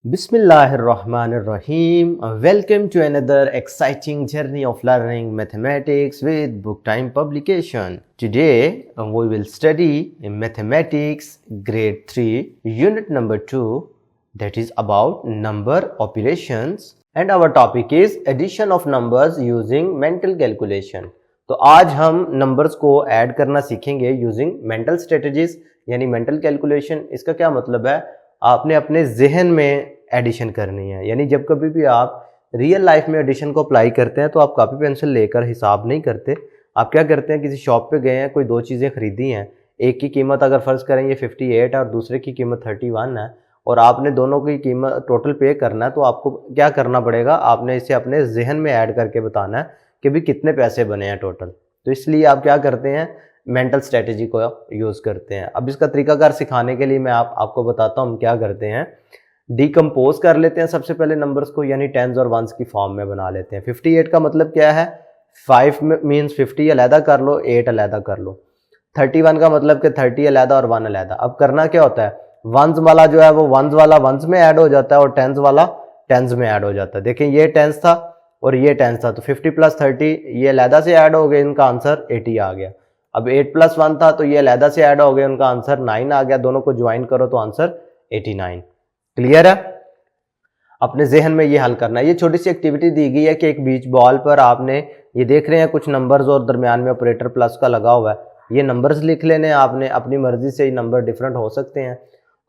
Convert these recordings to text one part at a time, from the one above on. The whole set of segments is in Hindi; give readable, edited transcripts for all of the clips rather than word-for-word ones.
Bismillahirrahmanirrahim. Welcome to another exciting journey of learning mathematics with Book Time publication. Today we will study in mathematics grade 3 unit number 2, that is about number operations, and our topic is addition of numbers using mental calculation. तो आज हम नंबर्स को ऐड करना सीखेंगे यूजिंग मेंटल स्ट्रेटजीज यानी मेंटल कैलकुलेशन। इसका क्या मतलब है, आपने अपने जहन में एडिशन करनी है। यानी जब कभी भी आप रियल लाइफ में एडिशन को अप्लाई करते हैं तो आप कॉपी पेंसिल लेकर हिसाब नहीं करते। आप क्या करते हैं, किसी शॉप पे गए हैं, कोई दो चीज़ें खरीदी हैं, एक की कीमत अगर फ़र्ज़ करें ये 58 है और दूसरे की कीमत 31 है, और आपने दोनों की कीमत टोटल पे करना है, तो आपको क्या करना पड़ेगा, आपने इसे अपने जहन में ऐड करके बताना है कि भी कितने पैसे बने हैं टोटल। तो इसलिए आप क्या करते हैं, मेंटल स्ट्रेटजी को यूज़ करते हैं। अब इसका तरीकाकार सिखाने के लिए मैं आपको बताता हूँ हम क्या करते हैं। डिकम्पोज कर लेते हैं सबसे पहले नंबर्स को, यानी टेंस और वंस की फॉर्म में बना लेते हैं। 58 का मतलब क्या है, 5 मीन्स 50 अलहदा कर लो, 8 अलहदा कर लो। 31 का मतलब कि 30 अलहदा और 1 अलहदा। अब करना क्या होता है, वंस वाला जो है वो वंस वाला वंस में ऐड हो जाता है और टेंस वाला टेंस में ऐड हो जाता है। देखें ये टेंस था और ये टेंस था, तो 50 प्लस 30 ये अलहदा से ऐड हो गए, इनका आंसर 80 आ गया। अब 8 प्लस 1 था तो ये अलहदा से ऐड हो गए, उनका आंसर 9 आ गया। दोनों को ज्वाइन करो तो आंसर 89। क्लियर है, अपने जहन में ये हल करना है। ये छोटी सी एक्टिविटी दी गई है कि एक बीच बॉल पर आपने ये देख रहे हैं कुछ नंबर्स और दरमियान में ऑपरेटर प्लस का लगा हुआ है, ये नंबर्स लिख लेने हैं आपने, अपनी मर्जी से ये नंबर डिफरेंट हो सकते हैं।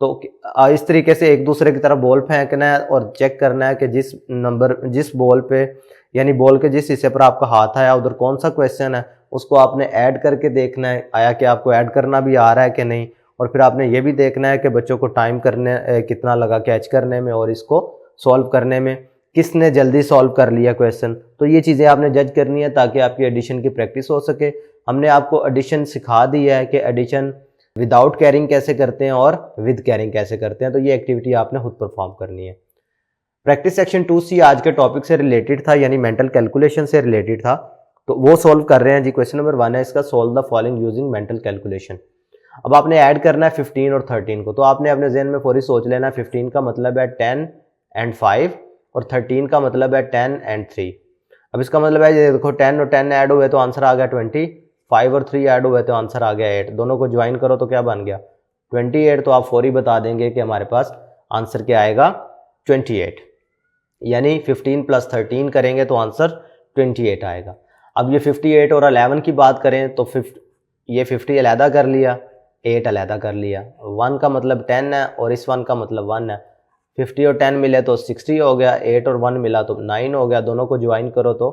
तो इस तरीके से एक दूसरे की तरफ बॉल फेंकना है और चेक करना है कि जिस बॉल पे यानी बॉल के जिस हिस्से पर आपका हाथ आया उधर कौन सा क्वेश्चन है, उसको आपने ऐड करके देखना है आया कि आपको ऐड करना भी आ रहा है कि नहीं। और फिर आपने ये भी देखना है कि बच्चों को टाइम करने कितना लगा कैच करने में और इसको सॉल्व करने में, किसने जल्दी सॉल्व कर लिया क्वेश्चन। तो ये चीज़ें आपने जज करनी है ताकि आपकी एडिशन की प्रैक्टिस हो सके। हमने आपको एडिशन सिखा दिया है कि एडिशन विदाउट कैरिंग कैसे करते हैं और विद कैरिंग कैसे करते हैं। तो ये एक्टिविटी आपने खुद परफॉर्म करनी है। प्रैक्टिस सेक्शन 2C आज के टॉपिक से रिलेटेड था, यानी मेंटल कैलकुलेशन से रिलेटेड था, तो वो सॉल्व कर रहे हैं जी। क्वेश्चन नंबर 1 है इसका, solve the following using mental calculation. अब आपने ऐड करना है 15 और 13 को, तो आपने अपने जहन में फौरी सोच लेना है 15 का मतलब है 10 एंड 5 और 13 का मतलब है 10 एंड 3। अब इसका मतलब है ये देखो 10 और 10 ऐड हुए तो आंसर आ गया 20, 5 और 3 ऐड हुए तो आंसर आ गया 8। दोनों को ज्वाइन करो तो क्या बन गया 28। तो आप फौरी बता देंगे कि हमारे पास आंसर क्या आएगा 28, यानी 15 प्लस 13 करेंगे तो आंसर 28 आएगा। अब ये 58 और 11 की बात करें तो ये 50 अलहदा कर लिया, 8 अलहदा कर लिया। 1 का मतलब 10 है और इस 1 का मतलब 1 है। 50 और 10 मिले तो 60 हो गया, 8 और 1 मिला तो 9 हो गया। दोनों को ज्वाइन करो तो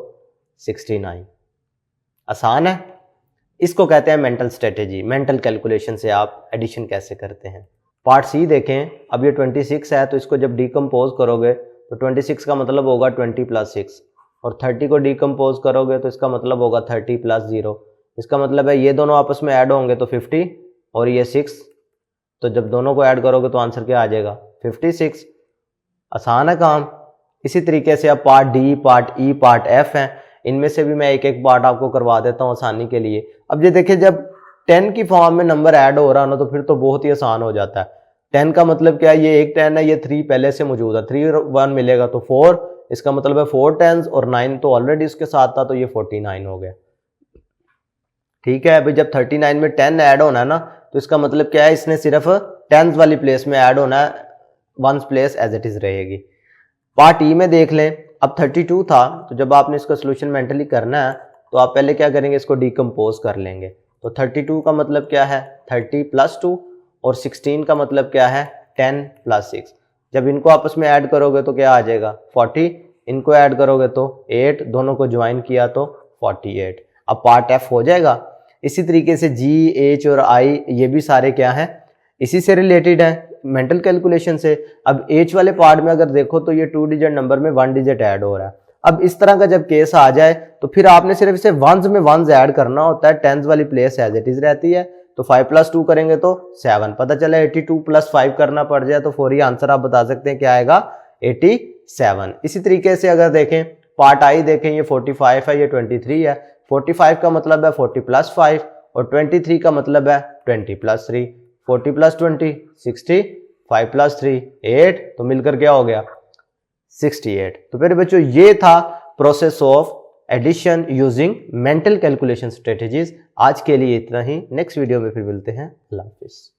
69। आसान है, इसको कहते हैं मेंटल स्ट्रेटेजी। मेंटल कैलकुलेशन से आप एडिशन कैसे करते हैं। पार्ट सी देखें। अब ये 26 है तो इसको जब डिकम्पोज करोगे तो 26 का मतलब होगा 20 प्लस 6, और 30 को डिकम्पोज करोगे तो इसका मतलब होगा 30 प्लस 0। इसका मतलब है ये दोनों आपस में ऐड होंगे तो 50 और ये 6, तो जब दोनों को ऐड करोगे तो आंसर क्या आ जाएगा 56। आसान है काम। इसी तरीके से अब पार्ट डी, पार्ट ई, पार्ट एफ हैं, इनमें से भी मैं एक एक पार्ट आपको करवा देता हूँ आसानी के लिए। अब ये देखिए जब 10 की फॉर्म में नंबर ऐड हो रहा है ना तो फिर तो बहुत ही आसान हो जाता है। 10 का मतलब क्या है, ये एक 10 है, ये 3 पहले से मौजूद है, 3 और 1 मिलेगा तो 4, इसका मतलब है 4 10s और 9 तो ऑलरेडी इसके साथ था तो ये 49 हो गया। ठीक है, अभी जब 39 में 10 ऐड होना है ना तो इसका मतलब क्या है, इसने सिर्फ 10s वाली प्लेस में ऐड होना है, 1s place as it is रहेगी। पार्ट ई में देख लें। अब 32 था तो जब आपने इसका सोल्यूशन मेंटली करना है तो आप पहले क्या करेंगे, इसको डिकम्पोज कर लेंगे। तो 32 का मतलब क्या है 30 प्लस 2 और 16 का मतलब क्या है 10 प्लस 6। जब इनको आपस में ऐड करोगे तो क्या आ जाएगा 40, इनको ऐड करोगे तो 8, दोनों को ज्वाइन किया तो 48। अब पार्ट एफ हो जाएगा। इसी तरीके से जी, एच और आई ये भी सारे क्या हैं, इसी से रिलेटेड है मेंटल कैलकुलेशन से। अब एच वाले पार्ट में अगर देखो तो ये 2 डिजिट नंबर में 1 डिजिट ऐड हो रहा है। अब इस तरह का जब केस आ जाए तो फिर आपने सिर्फ इसे वंस में वंस ऐड करना होता है, टेंस वाली प्लेस एज इट इज रहती है। तो 5 प्लस 2 करेंगे तो 7, पता चला 82 प्लस 5 करना पड़ जाए तो फौरी आंसर आप बता सकते हैं क्या आएगा 87। इसी तरीके से अगर देखें पार्ट आई देखें, ये 45 है, ये 23 है। 45 का मतलब है 40 प्लस 5 और 23 का मतलब है 20 प्लस 3। 40 प्लस 20 60, 5 + 3 8, तो मिलकर क्या हो गया 68। तो फिर बच्चों ये था process of addition using mental calculation strategies. आज के लिए इतना ही, नेक्स्ट वीडियो में फिर मिलते हैं। अल्लाह हाफिज।